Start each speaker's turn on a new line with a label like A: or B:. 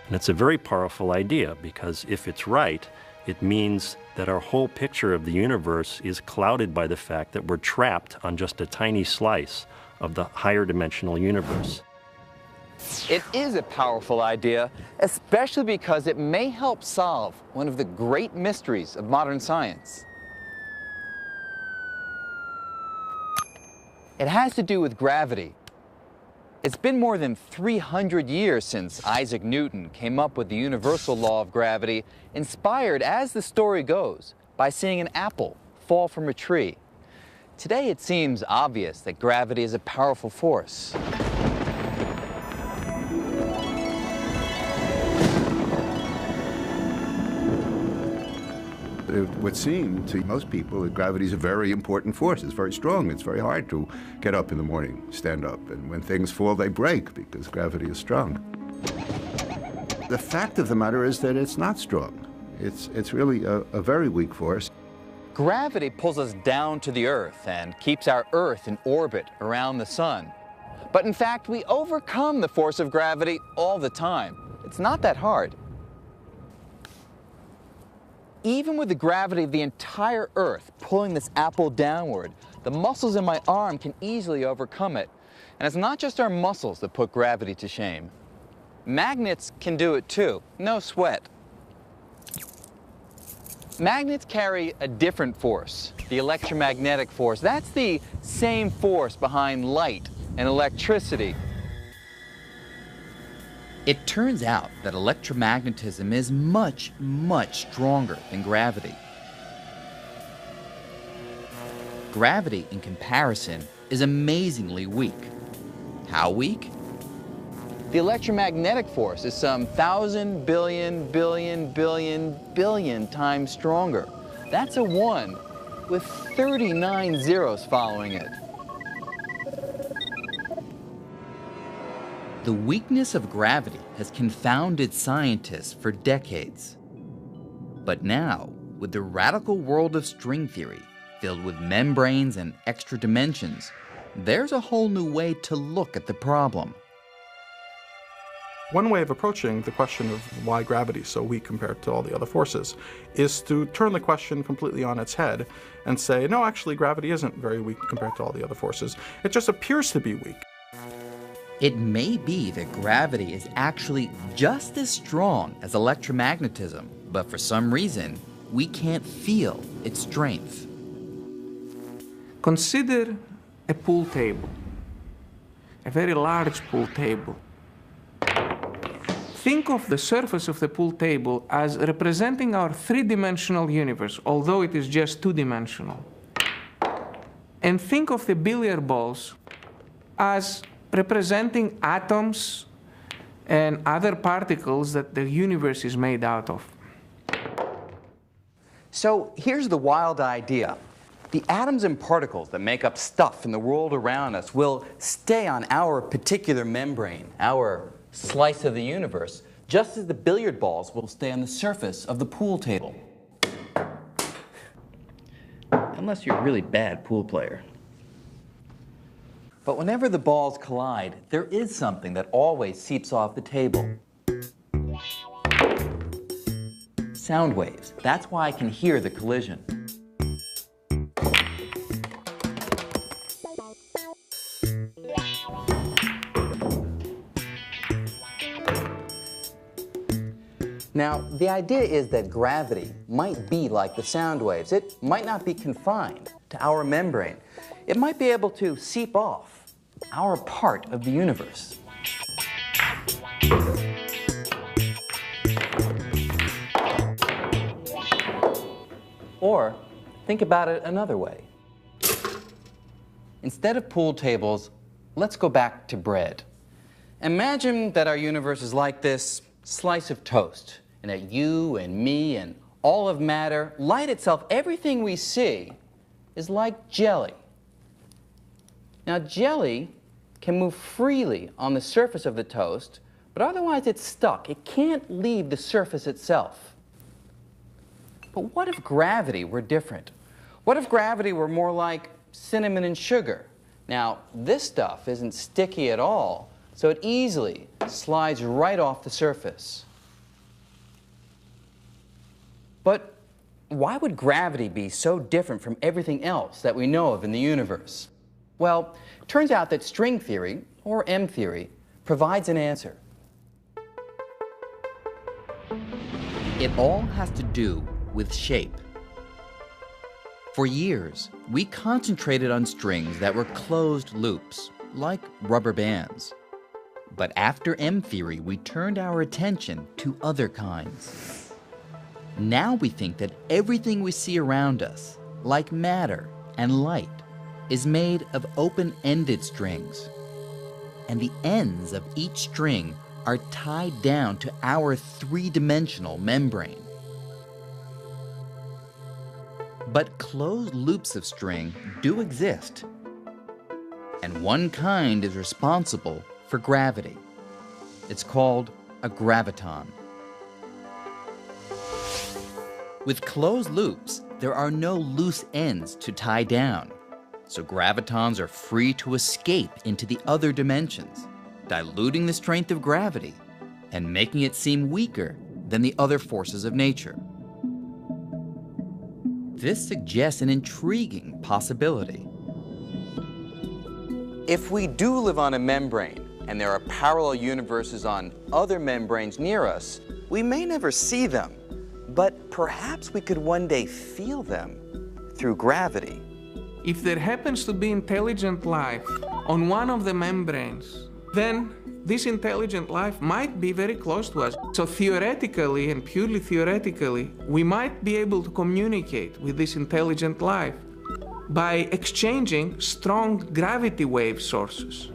A: And it's a very powerful idea because if it's right, it means that our whole picture of the universe is clouded by the fact that we're trapped on just a tiny slice of the higher dimensional universe.
B: It is a powerful idea, especially because it may help solve one of the great mysteries of modern science. It has to do with gravity. It's been more than 300 years since Isaac Newton came up with the universal law of gravity, inspired, as the story goes, by seeing an apple fall from a tree. Today it seems obvious that gravity is a powerful force.
C: It would seem to most people that gravity is a very important force. It's very strong. It's very hard to get up in the morning, stand up, and when things fall, they break because gravity is strong. The fact of the matter is that it's not strong. It's really a very weak force.
B: Gravity pulls us down to the Earth and keeps our Earth in orbit around the sun. But in fact, we overcome the force of gravity all the time. It's not that hard. Even with the gravity of the entire Earth pulling this apple downward, the muscles in my arm can easily overcome it. And it's not just our muscles that put gravity to shame. Magnets can do it too, no sweat. Magnets carry a different force, the electromagnetic force. That's the same force behind light and electricity. It turns out that electromagnetism is much, much stronger than gravity. Gravity, in comparison, is amazingly weak. How weak? The electromagnetic force is some 1,000 billion, billion, billion, billion times stronger. That's a 1 with 39 zeros following it. The weakness of gravity has confounded scientists for decades. But now, with the radical world of string theory, filled with membranes and extra dimensions, there's a whole new way to look at the problem.
D: One way of approaching the question of why gravity is so weak compared to all the other forces is to turn the question completely on its head and say, no, actually gravity isn't very weak compared to all the other forces. It just appears to be weak.
B: It may be that gravity is actually just as strong as electromagnetism, but for some reason, we can't feel its strength.
E: Consider a pool table, a very large pool table. Think of the surface of the pool table as representing our three-dimensional universe, although it is just two-dimensional. And think of the billiard balls as representing atoms and other particles that the universe is made out of.
B: So here's the wild idea. The atoms and particles that make up stuff in the world around us will stay on our particular membrane, our slice of the universe, just as the billiard balls will stay on the surface of the pool table. Unless you're a really bad pool player. But whenever the balls collide, there is something that always seeps off the table. Sound waves. That's why I can hear the collision. Now, the idea is that gravity might be like the sound waves. It might not be confined to our membrane. It might be able to seep off our part of the universe. Or think about it another way. Instead of pool tables, let's go back to bread. Imagine that our universe is like this slice of toast, and that you and me and all of matter, light itself, everything we see is like jelly. Now, jelly can move freely on the surface of the toast, but otherwise it's stuck. It can't leave the surface itself. But what if gravity were different? What if gravity were more like cinnamon and sugar? Now, this stuff isn't sticky at all, so it easily slides right off the surface. But why would gravity be so different from everything else that we know of in the universe? Well, it turns out that string theory, or M theory, provides an answer. It all has to do with shape. For years, we concentrated on strings that were closed loops, like rubber bands. But after M theory, we turned our attention to other kinds. Now we think that everything we see around us, like matter and light, is made of open-ended strings. And the ends of each string are tied down to our three-dimensional membrane. But closed loops of string do exist. And one kind is responsible for gravity. It's called a graviton. With closed loops, there are no loose ends to tie down, so gravitons are free to escape into the other dimensions, diluting the strength of gravity and making it seem weaker than the other forces of nature. This suggests an intriguing possibility. If we do live on a membrane, and there are parallel universes on other membranes near us, we may never see them, but perhaps we could one day feel them through gravity.
E: If there happens to be intelligent life on one of the membranes, then this intelligent life might be very close to us. So theoretically, and purely theoretically, we might be able to communicate with this intelligent life by exchanging strong gravity wave sources.